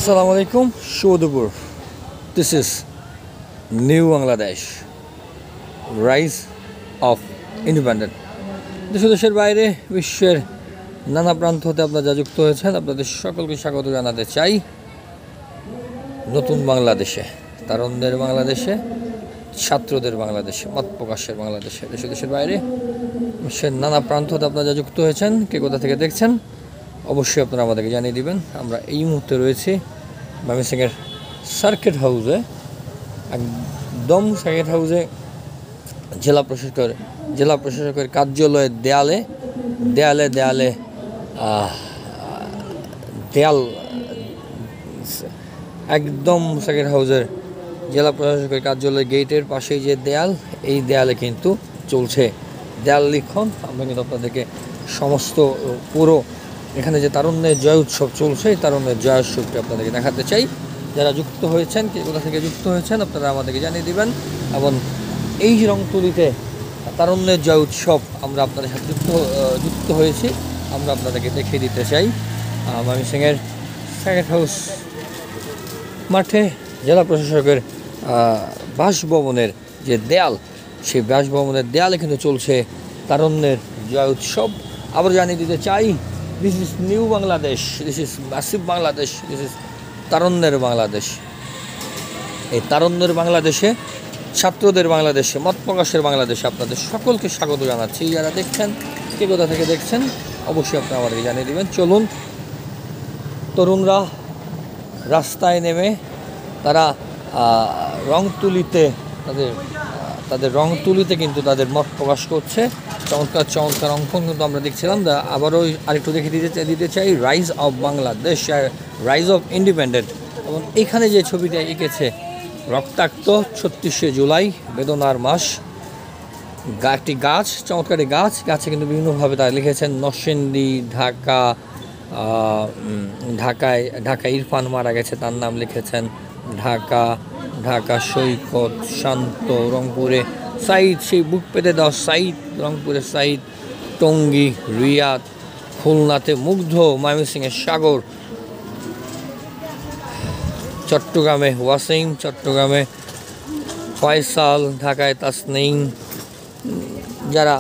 Assalamu alaikum, Shodupur. This is New Bangladesh, Rise of Independent. দেশের বাইরে বিশ্বের নানা প্রান্ত হতে আপনারা যা যুক্ত হয়েছেন আপনাদের সকলকে স্বাগত জানাতে চাই নতুন বাংলাদেশে, তারুণ্যের বাংলাদেশে, ছাত্রদের বাংলাদেশে, মত প্রকাশের বাংলাদেশে। দেশের বাইরে বিশ্বের নানা প্রান্ত হতে আপনারা যা যুক্ত হয়েছেন, কে কোথা থেকে দেখছেন অবশ্যই আপনারা আমাদেরকে জানিয়ে দিবেন। আমরা এই মুহূর্তে রয়েছি ময়মনসিংহের সার্কিট হাউসে, একদম সার্কিট হাউসে জেলা প্রশাসকের কার্যালয়ের দেয়ালে একদম সার্কিট হাউসের জেলা প্রশাসকের কার্যালয়ের গেটের পাশেই যে দেয়াল, এই দেয়ালে কিন্তু চলছে দেয়াল লিখন। আমরা কিন্তু আপনাদেরকে সমস্ত পুরো এখানে যে তারুণ্যের জয় উৎসব চলছে, এই তারুণ্যের জয় উৎসবটি আপনাদেরকে দেখাতে চাই। যারা যুক্ত হয়েছেন, কে কোথা থেকে যুক্ত হয়েছেন আপনারা আমাদেরকে জানিয়ে দিবেন। এবং এই রংতুলিতে তারুণ্যের জয় উৎসব আমরা আপনাদের সাথে যুক্ত হয়েছি, আমরা আপনাদেরকে দেখিয়ে দিতে চাই। ময়মনসিংহের সার্কিট হাউস মাঠে জেলা প্রশাসকের বাসভবনের যে দেয়াল, সেই বাসভবনের দেয়ালে কিন্তু চলছে তারুণ্যের জয় উৎসব। আবার জানিয়ে দিতে চাই, this is new Bangladesh, this is massive Bangladesh, this is তারুণ্যের বাংলাদেশ। এই তারুণ্যের বাংলাদেশে, ছাত্রদের বাংলাদেশে, মত প্রকাশের বাংলাদেশে আপনাদের সকলকে স্বাগত জানাচ্ছি। যারা দেখছেন, কে কোথা থেকে দেখছেন অবশ্যই আপনারা আমাদেরকে জানিয়ে দেবেন। চলুন, তরুণরা রাস্তায় নেমে তারা তাদের রং তুলিতে কিন্তু তাদের মত প্রকাশ করছে। চমৎকার অঙ্কন কিন্তু আমরা দেখছিলাম। আবারও আরেকটু দেখে দিতে চাই, rise of Bangladesh, rise of independent. এবং এখানে যে ছবিটা এঁকেছে, রক্তাক্ত ৩৬শে জুলাই, বেদনার মাস, একটি গাছ, চমৎকার গাছে কিন্তু বিভিন্নভাবে তারা লিখেছেন নরসিংদী, ঢাকা ইরফান মারা গেছে, তার নাম লিখেছেন। ঢাকা সৈকত, শান্ত, রংপুরে সাইদ, সেই বুক পেতে দেওয়া সাইদ, রংপুরে সাইদ, টঙ্গী, রিয়াদ, খুলনাতে মুগ্ধ, ময়মনসিংহের সাগর, চট্টগ্রামে ওয়াসিম, চট্টগ্রামে ফয়সাল, ঢাকায় তাসনিম। যারা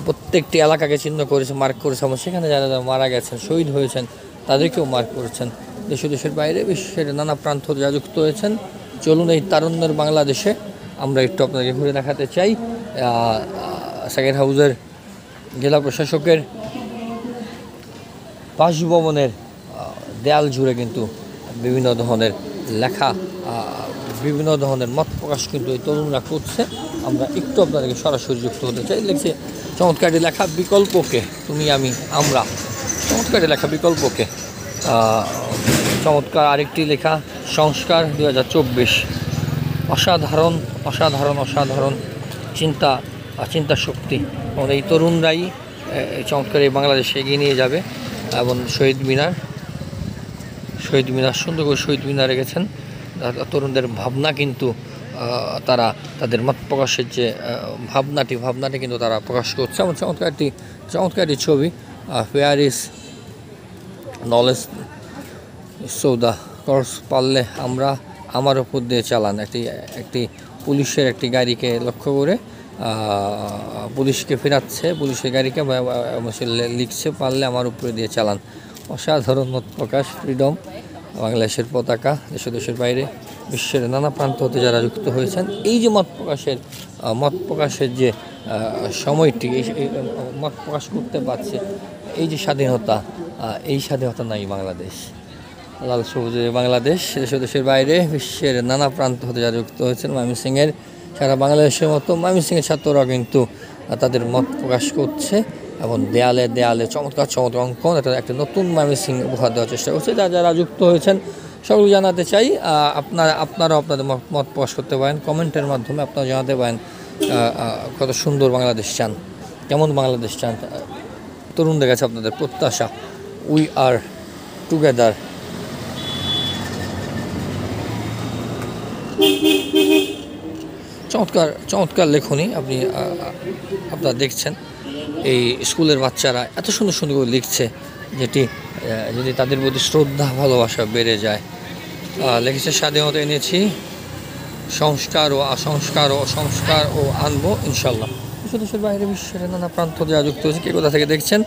প্রত্যেকটি এলাকাকে চিহ্ন করেছে, মার্ক করেছে, এবং সেখানে যারা মারা গেছেন, শহীদ হয়েছেন, তাদেরকেও মার্ক করেছেন। দেশের বাইরে বিশ্বের নানা প্রান্ত যা যুক্ত হয়েছেন। চলুন, এই তারুণ্যের বাংলাদেশে আমরা একটু আপনাকে ঘুরে দেখাতে চাই। সার্কিট হাউসের জেলা প্রশাসকের বাসভবনের দেয়াল জুড়ে কিন্তু বিভিন্ন ধরনের লেখা, বিভিন্ন ধরনের মত প্রকাশ কিন্তু এই তরুণরা করছে। আমরা একটু আপনাদেরকে সরাসরি যুক্ত হতে চাই। লিখছে চমৎকারী লেখা, বিকল্পকে, তুমি আমি আমরা, চমৎকারী লেখা, বিকল্পকে। চমৎকার আরেকটি লেখা, সংস্কার ২০২৪, অসাধারণ চিন্তা শক্তি। এবং এই তরুণরাই চমৎকার এই বাংলাদেশে এগিয়ে নিয়ে যাবে। এবং শহীদ মিনার, সুন্দর করে শহীদ মিনার রেখেছেন। তরুণদের ভাবনা কিন্তু তারা তাদের মত প্রকাশের যে ভাবনাটি কিন্তু তারা প্রকাশ করছে। এবং চমৎকারটি ছবি, ফেয়ার ইজ নলেজ সৌদা কর্স, পারলে আমার ওপর দিয়ে চালান। একটি পুলিশের একটি গাড়িকে লক্ষ্য করে পুলিশকে ফেরাচ্ছে, পুলিশের গাড়িকে লিখছে, পারলে আমার উপরে দিয়ে চালান। অসাধারণ মত প্রকাশ, ফ্রিডম, বাংলাদেশের পতাকা। দেশের বাইরে বিশ্বের নানা প্রান্ত হতে যারা যুক্ত হয়েছেন, এই যে মত প্রকাশের যে সময়টি, এই মত প্রকাশ করতে পারছে, এই যে স্বাধীনতা, এই স্বাধীনতা নাই বাংলাদেশ, লাল সবুজের বাংলাদেশ। দেশের বাইরে বিশ্বের নানা প্রান্ত হতে যারা যুক্ত হয়েছেন, ময়মনসিংহের, সারা বাংলাদেশের মতো ময়মনসিংহের ছাত্ররা কিন্তু তাদের মত প্রকাশ করছে। এবং দেয়ালে চমৎকার অঙ্কন, একটা নতুন ময়মনসিংহ উপহার দেওয়ার চেষ্টা করছে। যারা যুক্ত হয়েছেন সকলকে জানাতে চাই, আপনারাও আপনাদের মত প্রকাশ করতে পারেন কমেন্টের মাধ্যমে। আপনারা জানাতে পারেন কত সুন্দর বাংলাদেশ চান, কেমন বাংলাদেশ চান। তরুণদের কাছে আপনাদের প্রত্যাশা, উই আর টুগেদার। চমৎকার লেখনী আপনারা দেখছেন। এই স্কুলের বাচ্চারা এত সুন্দর করে লিখছে, যেটি যদি তাদের প্রতি শ্রদ্ধা ভালোবাসা বেড়ে যায়, লিখেছে স্বাধীনতা এনেছি, সংস্কার ও সংস্কার ও আনবো ইনশাল্লাহ। দেশের বাইরে বিশ্বের নানা প্রান্ত যারা যুক্ত হয়েছে, কে কোথা থেকে দেখছেন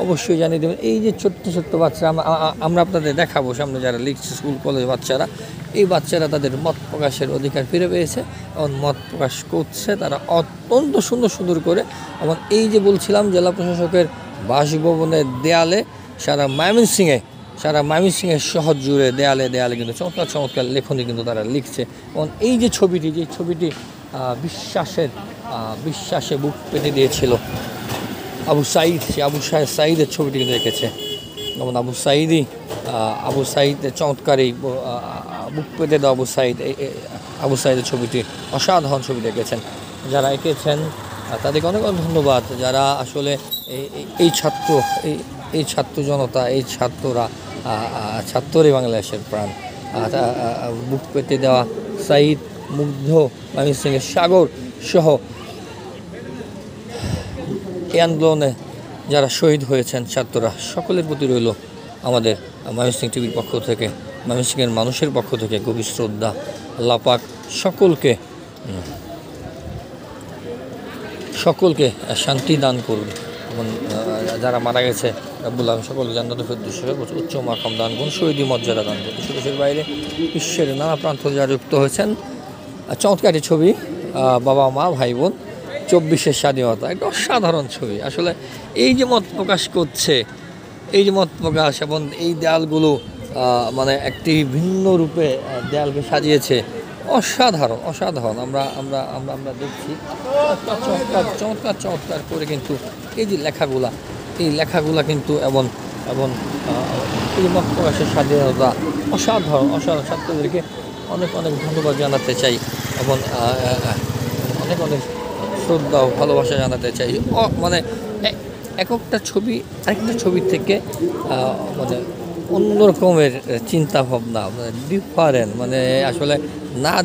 অবশ্যই জানিয়ে দেবেন। এই যে ছোট্ট ছোট্ট বাচ্চা আমরা আপনাদের দেখাবো সামনে, যারা লিখছে স্কুল কলেজ বাচ্চারা, এই বাচ্চারা তাদের মত প্রকাশের অধিকার ফিরে পেয়েছে এবং মত প্রকাশ করছে তারা অত্যন্ত সুন্দর সুন্দর করে। এবং এই যে বলছিলাম জেলা প্রশাসকের বাসভবনের দেয়ালে সারা ময়মনসিংহের শহর জুড়ে দেয়ালে দেয়ালে কিন্তু চমৎকার চমৎকার লেখনী কিন্তু তারা লিখছে। এবং এই যে ছবিটি বিশ্বাসে বুক পেতে দিয়েছিল আবু সাঈদ, সে আবু সাঈদের ছবিটি কিন্তু রেখেছে। যেমন আবু সাঈদের চমৎকার এই বুক পেতে দেওয়া আবু সাঈদের ছবিটি অসাধারণ ছবি রেখেছেন। যারা এঁকেছেন তাদেরকে অনেক অনেক ধন্যবাদ। যারা আসলে এই ছাত্র জনতা, এই ছাত্রই বাংলাদেশের প্রাণ। বুক পেতে দেওয়া সাঈদ, মুগ্ধ, ময়মনসিংহের সাগর সহ এই আন্দোলনে যারা শহীদ হয়েছেন ছাত্ররা, সকলের প্রতি রইল আমাদের ময়মনসিংহ টিভির পক্ষ থেকে, ময়মনসিংহের মানুষের পক্ষ থেকে গভীর শ্রদ্ধা। আল্লাহ পাক সকলকে শান্তি দান করুন এবং যারা মারা গেছে রব্বুল আলামিন সকলকে জান্নাতুল ফেরদৌস উচ্চ মাকাম দান করুন, শহীদি মর্যাদা দান করুন। দেশের বাইরে বিশ্বের নানা প্রান্ত যারা যুক্ত হয়েছেন, চমৎকারী ছবি, বাবা মা ভাই বোন, 24 স্বাধীনতা, একটা অসাধারণ ছবি। আসলে এই যে মত প্রকাশ করছে, এই যে মত প্রকাশ এবং এই দেয়ালগুলো মানে একটি ভিন্ন রূপে দেয়ালকে সাজিয়েছে, অসাধারণ। আমরা দেখছি চমৎকার করে কিন্তু এই যে লেখাগুলা কিন্তু এবং এই যে মত প্রকাশের স্বাধীনতা অসাধারণ। ছাত্রদেরকে অনেক ধন্যবাদ জানাতে চাই এবং অনেক শ্রদ্ধা ও ভালোবাসা জানাতে চাই। মানে একটা ছবি আরেকটা ছবির থেকে মানে অন্য রকমের চিন্তা ভাবনা, মানে ডিফারেন্ট, মানে আসলে না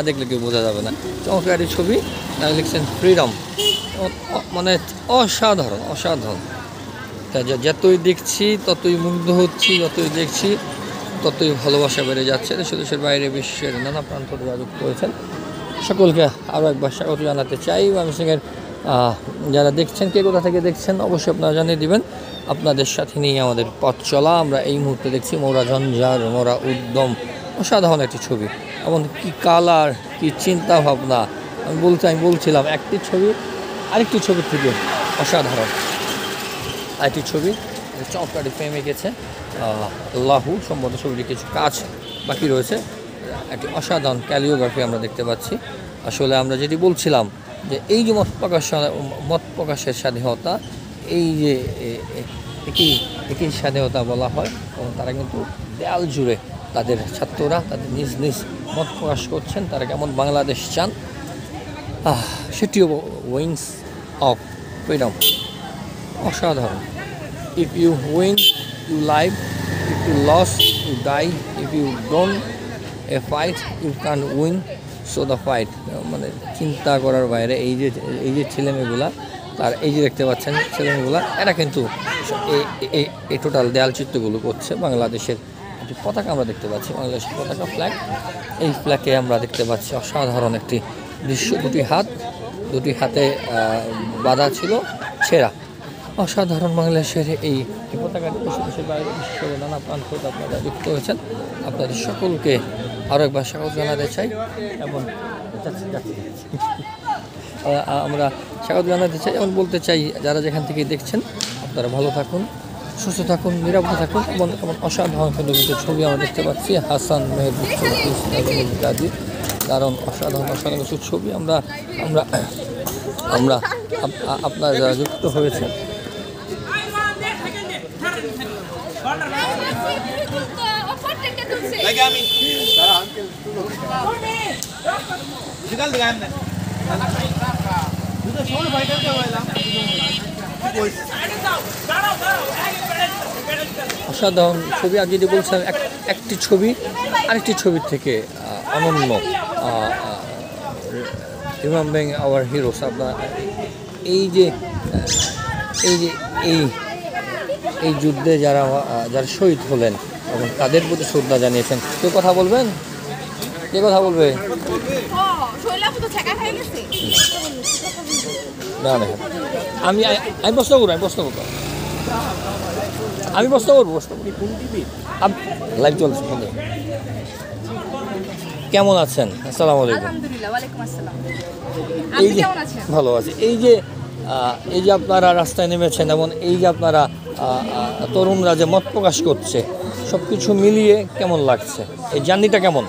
দেখলে কেউ বোঝা যাবে না। চমৎকারী ছবি, লিখছেন ফ্রিডম, মানে অসাধারণ। যতই দেখছি ততই মুগ্ধ হচ্ছি, যতই দেখছি ততই ভালোবাসা বেড়ে যাচ্ছে। দেশের বাইরে বিশ্বের নানা প্রান্ত যুক্ত হয়েছেন, সকলকে আরও একবার স্বাগত জানাতে চাই। ময়মনসিংহের যারা দেখছেন, কে কোথা থেকে দেখছেন অবশ্যই আপনারা জানিয়ে দিবেন। আপনাদের সাথে নিয়ে আমাদের পথ চলা। আমরা এই মুহূর্তে দেখছি মোরা ঝঞ্ঝার, মোরা উদ্যম, অসাধারণ একটি ছবি। এমন কি কালার, কি চিন্তা ভাবনা। আমি বলছিলাম একটি ছবি আরেকটি ছবির থেকে অসাধারণ। আরেকটি ছবি চমৎকারী ফ্রেম এঁকেছে আল্লাহু, সম্ভবত ছবিটি কিছু কাজ বাকি রয়েছে। একটি অসাধারণ ক্যালিওগ্রাফি আমরা দেখতে পাচ্ছি। আসলে আমরা যেটি বলছিলাম যে এই যে মত প্রকাশের স্বাধীনতা, এই যে একই স্বাধীনতা বলা হয়, এবং তারা কিন্তু দেয়াল জুড়ে তাদের ছাত্ররা তাদের নিজ মত প্রকাশ করছেন, তারা কেমন বাংলাদেশ চান, সেটিও উইংস অফ ফ্রিডম। অসাধারণ। If you win you live, if you lose you die, if you don't a fight you can win so the fight. মানে চিন্তা করার বাইরে এই যে ছেলেমেয়েগুলা, তার এই যে দেখতে পাচ্ছেন ছেলেমেয়েগুলা, এরা কিন্তু এই টোটাল দেয়াল চিত্রগুলো করছে। বাংলাদেশের একটি পতাকা আমরা দেখতে পাচ্ছি, বাংলাদেশের পতাকা, ফ্ল্যাগ। এই ফ্ল্যাগে আমরা দেখতে পাচ্ছি অসাধারণ একটি দৃশ্য। দুটি হাতে বাঁধা ছিল ছেঁড়া। অসাধারণ বাংলাদেশের এই পতাকাটি দেশের বাইরে বিশ্বের নানা প্রান্ত আপনারা যুক্ত হয়েছেন। আপনাদের সকলকে আরও একবার স্বাগত জানাতে চাই এবং আমরা স্বাগত জানাতে চাই এবং বলতে চাই, যারা যেখান থেকে দেখছেন আপনারা ভালো থাকুন, সুস্থ থাকুন, নিরাপদ থাকুন। এবং অসাধারণ কিন্তু ছবি আমরা দেখতে পাচ্ছি হাসান মেহেদী, কারণ অসাধারণ কিছু ছবি আমরা আপনারা যারা যুক্ত হয়েছেন অসাধারণ ছবি। আর যদি বলছিলাম একটি ছবি আরেকটি ছবির থেকে অনন্য, রিমেম্বারিং আওয়ার হিরোস। আপনার এই যুদ্ধে যারা শহীদ হলেন, এবং তাদের প্রতি শ্রদ্ধা জানিয়েছেন। কে কথা বলবেন? কে কথা বলবে? না না, আমি প্রশ্ন করবো, আমি প্রশ্ন করবো। লাইভ চলছে। কেমন আছেন? আসসালামু আলাইকুম। আলহামদুলিল্লাহ, ওয়ালাইকুম আসসালাম। এই আপনি যে কেমন আছেন? ভালো আছি। এই যে আপনারা রাস্তায় নেমেছেন এবং এই যে আপনারা তরুণরা যে মত প্রকাশ করছে, সব কিছু মিলিয়ে কেমন লাগছে? এই জার্নিটা কেমন?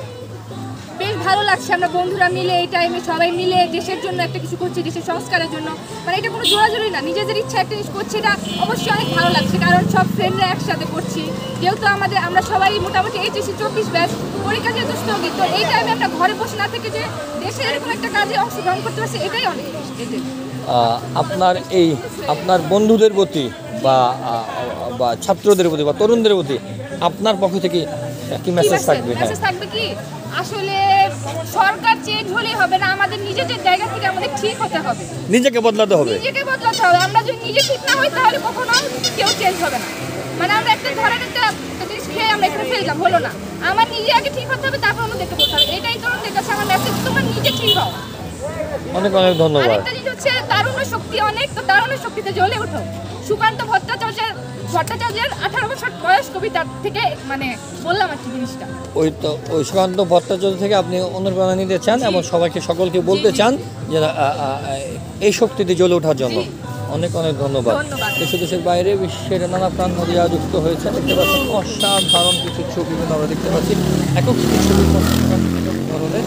বেশ ভালো লাগছে। আমরা বন্ধুরা মিলে এই টাইমে সবাই মিলে দেশের জন্য একটা কিছু করছি, দেশের সংস্কারের জন্য। মানে এটা কোনো জোরাজোরি না, নিজেদের ইচ্ছা একটা জিনিস করছি, এটা অবশ্যই অনেক ভালো লাগছে। কারণ সব ফ্রেন্ডরা একসাথে করছি, যেহেতু আমরা সবাই মোটামুটি এইচএসসি 24 ব্যাচ, পরীক্ষা যেহেতু স্থগিত, তো এই টাইমে আমরা ঘরে বসে না থেকে যে দেশের এরকম একটা কাজে অংশগ্রহণ করতে পারছি, এটাই অনেক। আপনার বন্ধুদের প্রতি বা ছাত্রদের প্রতি বা তরুণদের প্রতি আপনার পক্ষ থেকে কি মেসেজ থাকবে? মেসেজ থাকবে কি, আসলে সরকার চেঞ্জ হলেই হবে না, আমাদের নিজেদের জায়গা থেকে আমাদের ঠিক হতে হবে, নিজেকে বদলাতে হবে। আমরা যদি নিজে ঠিক না হই তাহলে কখনো কেউ চেঞ্জ হবে না। মানে আমরা একটা ধরেন একটা জিনিস খেয়ে আমরা এখানে ফেললাম, হলো না। আমার নিজে আগে ঠিক হতে হবে, তারপর আমাদেরকে বলতে হবে। এটাই তরুণদের কাছে আমার মেসেজ, তোমরা নিজে ঠিক হও। অনেক অনেক ধন্যবাদ। আরেকটা জিনিস হচ্ছে তারুণ্য শক্তি অনেক, তো তারুণ্য শক্তিতে জ্বলে ওঠো। সুকান্ত ভট্টাচার্যের 18 বছর বয়স কবিতা থেকে মানে বললাম আর কি জিনিসটা। ওই সুকান্ত ভট্টাচার্য থেকে আপনি অনুপ্রেরণা নিতে চান এবং সকলকে বলতে চান যে এই শক্তিতে জ্বলে ওঠার জন্য। অনেক অনেক ধন্যবাদ। দেশের বাইরে বিশ্বের নানা প্রান্ত দিয়ে যুক্ত হয়েছে। দেখতে পাচ্ছেন অসাধারণ কিছু ছবি আমরা দেখতে পাচ্ছি। একক ছবি ধরনের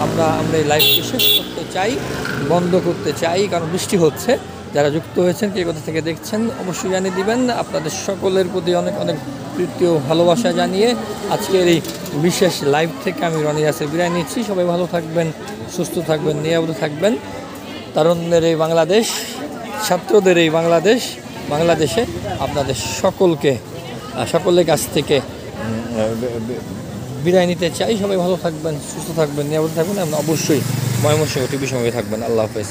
আমরা এই লাইভকে শেষ করতে চাই, বন্ধ করতে চাই, কারণ বৃষ্টি হচ্ছে। যারা যুক্ত হয়েছেন, কে কোথা থেকে দেখছেন অবশ্যই জানিয়ে দিবেন। আপনাদের সকলের প্রতি অনেক অনেক প্রীতি ও ভালোবাসা জানিয়ে আজকের এই বিশেষ লাইভ থেকে আমি রনি ইয়াসির বিদায় নিচ্ছি। সবাই ভালো থাকবেন, সুস্থ থাকবেন, নিরাপদ থাকবেন। তরুণদের এই বাংলাদেশ, ছাত্রদের এই বাংলাদেশে আপনাদের সকলের কাছ থেকে বিদায় নিতে চাই। সবাই ভালো থাকবেন, সুস্থ থাকবেন, নিরাপদ থাকবেন এবং অবশ্যই ময়মনসিংহ টিভি সঙ্গে থাকবেন। আল্লাহ হাফেজ।